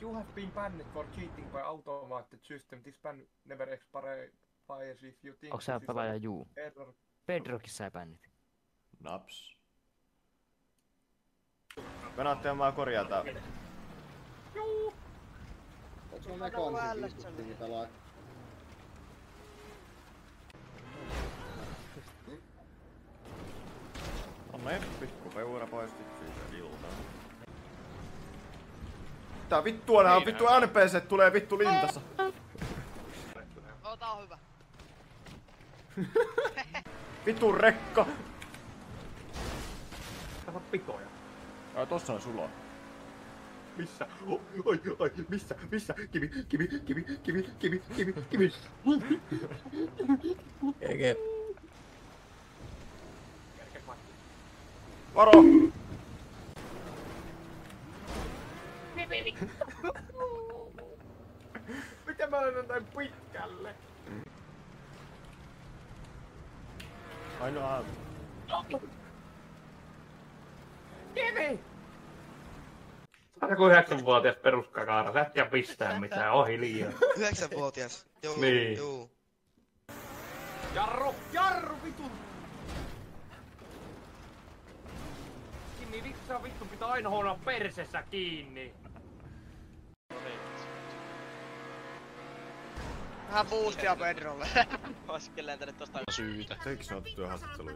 You have been banned for cheating by automated system. This ban never expires if you think Onks sä pelaaja juu? error. Bedrockissa sä bännit. Naps. Kannattaa maa korjata. Juu! Onks sulla mekaanisesti pelaa? Onne pikku peura poistit siitä iltaa. Tää vittua nää on vittu NPC tulee vittu lintassa. Tää on hyvä. Vittu rekka! Tää on pikoja. Ai tossa on sulo. Missä? Oi, missä? Kivi. Ege. Varo! Miten mä olen näin pitkälle? Ainoa. Kivi! Joku 9-vuotias peruskakaara, sä et tiedä pistää mitään, ohi liian. 9-vuotias. Joo, Niin. joo. Jarru vitun! Kimi, vitsa vittu pitää aina hoidaa persessä kiinni. Vähän boostia Pedrolle. Oiskin lentänyt tosta syytä. Teikö sä otettu haastatteluja?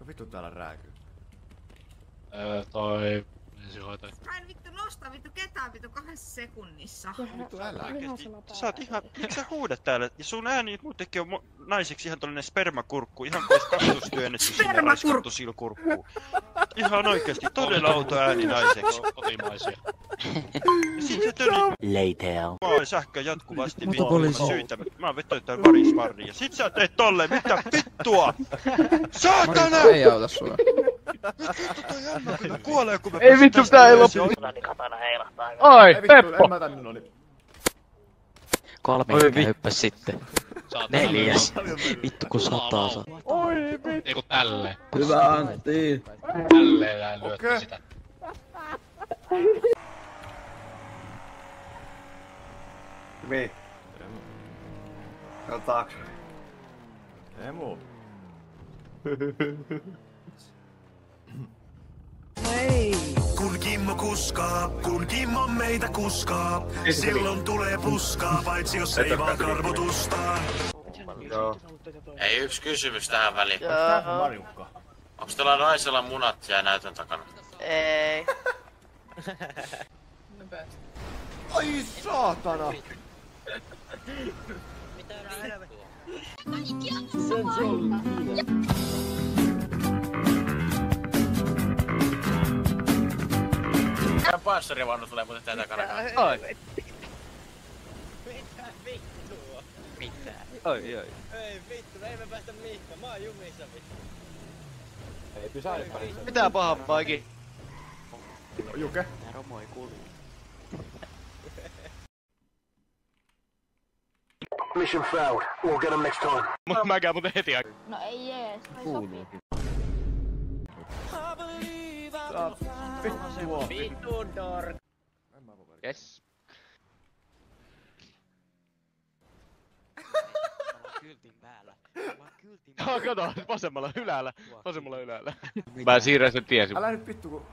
Vittu täällä rääkyy. Toi ensihoitaja. Mä en vittu nosta vittu ketään vittu 2 sekunnissa. Vittu älä. Sä oot ihan, miksi sä huudat täällä? Ja sun ääni muutenkin on naiseksi ihan tollanen spermakurkku, ihan kuin ois kasvustyönnetty sinne raiskattu silkurkkuun. Ihan oikeesti, todella outo ääni naiseksi. Kotimaisia. Ja sit sä töni... Later. Mä oon sähkö jatkuvasti vittu syytä. Mä oon vettä jotain varisvarria. Sit sä teet tolleen, mitä vittua? Saatana! Ei auta sua. Vittu toi Emma kyllä kuolee kun mä Ei vittu tää ei lopu. Katana heilahtaa. Oi, Ei vittu, Peppo! en mä tänne noni. 3 hyppäs sitten. 4. Vittu kun sataa saa. Oi vittu! Ei kun tälleen. Hyvä Antti! Tälleen nää lyötte sitä. Kimi. Täällä taakse. Emu. Kun Kimmo kuskaa, kun Kimmo meitä kuskaa, silloin tulee puskaa, paitsi jos ei vaan karvotustaan. Joo. Ei yksi kysymys tähän väliin. Tää on Marjukka. Onks tällä naisella munat jää näytön takana? Ei. Ai saatana! Tää panssarivaunu tulee muuten tää takana. Oi. Oi. Ei vittu, ei me päästä mihinkään, mä oon jumissa vittu. Ei pysähdy parissa. Mitä pahampaakin? Juke. Tää romo ei kuulu. Mission failed. We'll get him next time. Mä käyn muuten heti aikaa. No ei jees, toi sopii. Vittua. Vittu dork. Yes. Kyltin päällä. Kato, vasemmalla yläällä. Mä siirrän sen tien. Älä nyt vittu kun...